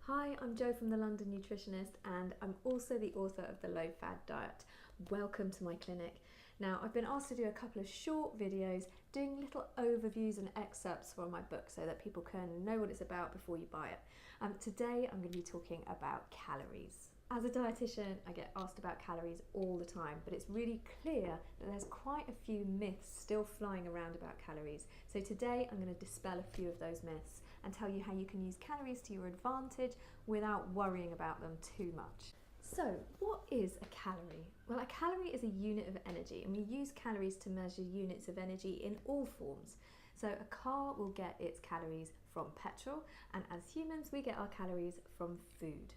Hi, I'm Jo from the London Nutritionist, and I'm also the author of the Low-Fad Diet. Welcome to my clinic. Now, I've been asked to do a couple of short videos doing little overviews and excerpts from my book so that people can know what it's about before you buy it. Today, I'm going to be talking about calories. As a dietitian, I get asked about calories all the time, but it's really clear that there's quite a few myths still flying around about calories. So today, I'm going to dispel a few of those myths and tell you how you can use calories to your advantage without worrying about them too much. So, what is a calorie? Well, a calorie is a unit of energy, and we use calories to measure units of energy in all forms. So a car will get its calories from petrol, and as humans, we get our calories from food.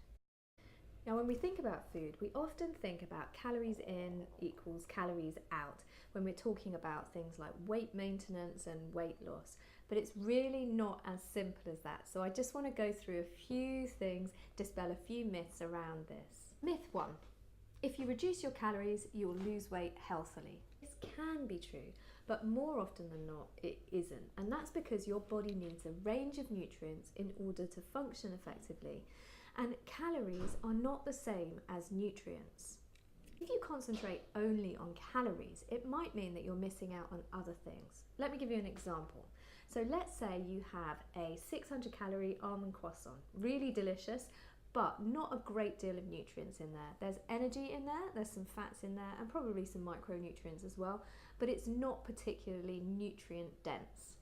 Now, when we think about food, we often think about calories in equals calories out when we're talking about things like weight maintenance and weight loss. But it's really not as simple as that. So I just want to go through a few things, dispel a few myths around this. Myth 1. If you reduce your calories, you'll lose weight healthily. This can be true, but more often than not, it isn't. And that's because your body needs a range of nutrients in order to function effectively. And calories are not the same as nutrients. If you concentrate only on calories, it might mean that you're missing out on other things. Let me give you an example. So let's say you have a 600 calorie almond croissant, really delicious, but not a great deal of nutrients in there. There's energy in there, there's some fats in there, and probably some micronutrients as well, but it's not particularly nutrient dense.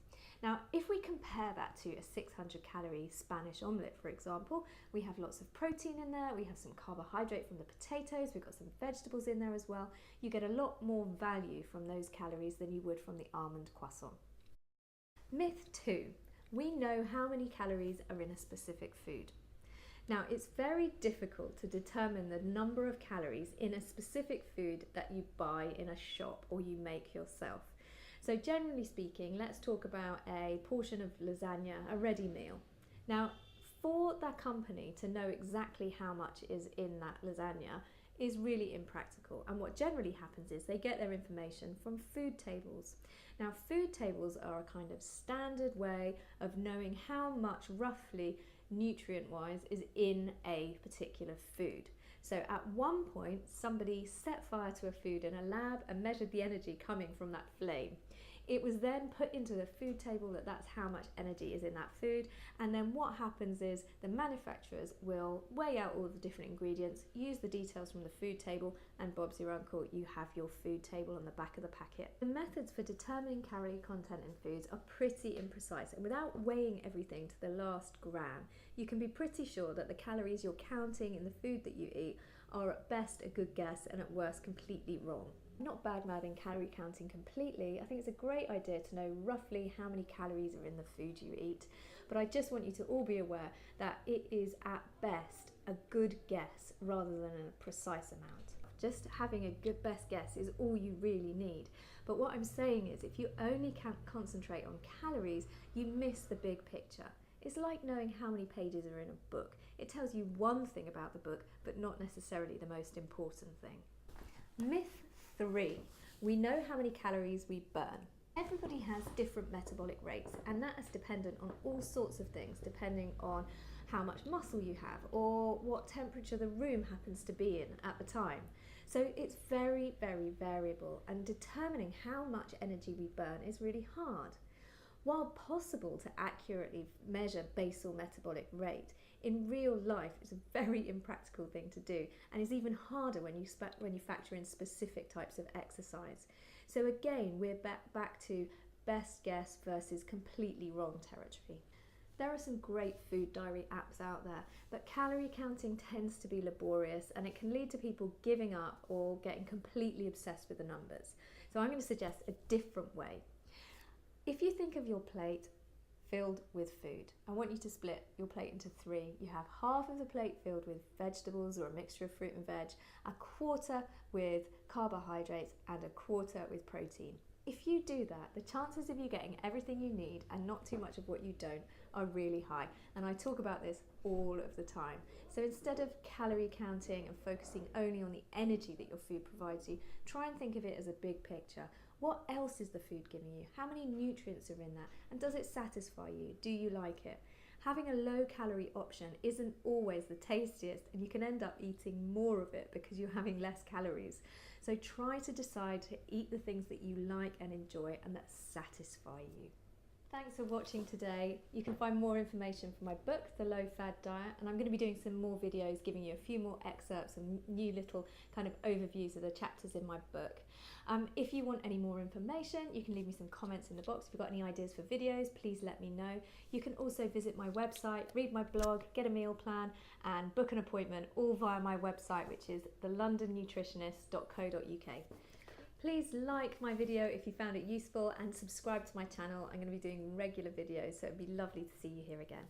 Now, if we compare that to a 600 calorie Spanish omelette, for example, we have lots of protein in there, we have some carbohydrate from the potatoes, we've got some vegetables in there as well. You get a lot more value from those calories than you would from the almond croissant. Myth 2. We know how many calories are in a specific food. Now, it's very difficult to determine the number of calories in a specific food that you buy in a shop or you make yourself. So generally speaking, let's talk about a portion of lasagna, a ready meal. Now, for that company to know exactly how much is in that lasagna is really impractical. And what generally happens is they get their information from food tables. Now, food tables are a kind of standard way of knowing how much roughly nutrient-wise is in a particular food. So at one point, somebody set fire to a food in a lab and measured the energy coming from that flame. It was then put into the food table that that's how much energy is in that food, and then what happens is the manufacturers will weigh out all of the different ingredients, use the details from the food table, and Bob's your uncle, you have your food table on the back of the packet. The methods for determining calorie content in foods are pretty imprecise, and without weighing everything to the last gram, you can be pretty sure that the calories you're counting in the food that you eat are at best a good guess and at worst completely wrong. I'm not bad-mouthing calorie counting completely. I think it's a great idea to know roughly how many calories are in the food you eat, but I just want you to all be aware that it is at best a good guess rather than a precise amount. Just having a good best guess is all you really need. But what I'm saying is if you only concentrate on calories, you miss the big picture. It's like knowing how many pages are in a book. It tells you one thing about the book, but not necessarily the most important thing. Myth 3. We know how many calories we burn. Everybody has different metabolic rates, and that is dependent on all sorts of things, depending on how much muscle you have or what temperature the room happens to be in at the time. So it's very, very variable, and determining how much energy we burn is really hard. While possible to accurately measure basal metabolic rate, in real life it's a very impractical thing to do, and is even harder when you factor in specific types of exercise. So again, we're back to best guess versus completely wrong territory. There are some great food diary apps out there, but calorie counting tends to be laborious, and it can lead to people giving up or getting completely obsessed with the numbers. So I'm going to suggest a different way. If you think of your plate filled with food, I want you to split your plate into 3. You have half of the plate filled with vegetables or a mixture of fruit and veg, a quarter with carbohydrates, and a quarter with protein. If you do that, the chances of you getting everything you need and not too much of what you don't are really high. And I talk about this all of the time. So instead of calorie counting and focusing only on the energy that your food provides you, try and think of it as a big picture. What else is the food giving you? How many nutrients are in that? And does it satisfy you? Do you like it? having a low calorie option isn't always the tastiest, and you can end up eating more of it because you're having less calories. So try to decide to eat the things that you like and enjoy and that satisfy you. Thanks for watching today. You can find more information from my book, The Low-Fad Diet, and I'm going to be doing some more videos giving you a few more excerpts and new little kind of overviews of the chapters in my book. If you want any more information, you can leave me some comments in the box. If you've got any ideas for videos, please let me know. You can also visit my website, read my blog, get a meal plan and book an appointment, all via my website, which is thelondonnutritionist.co.uk. Please like my video if you found it useful and subscribe to my channel. I'm going to be doing regular videos, so it'd be lovely to see you here again.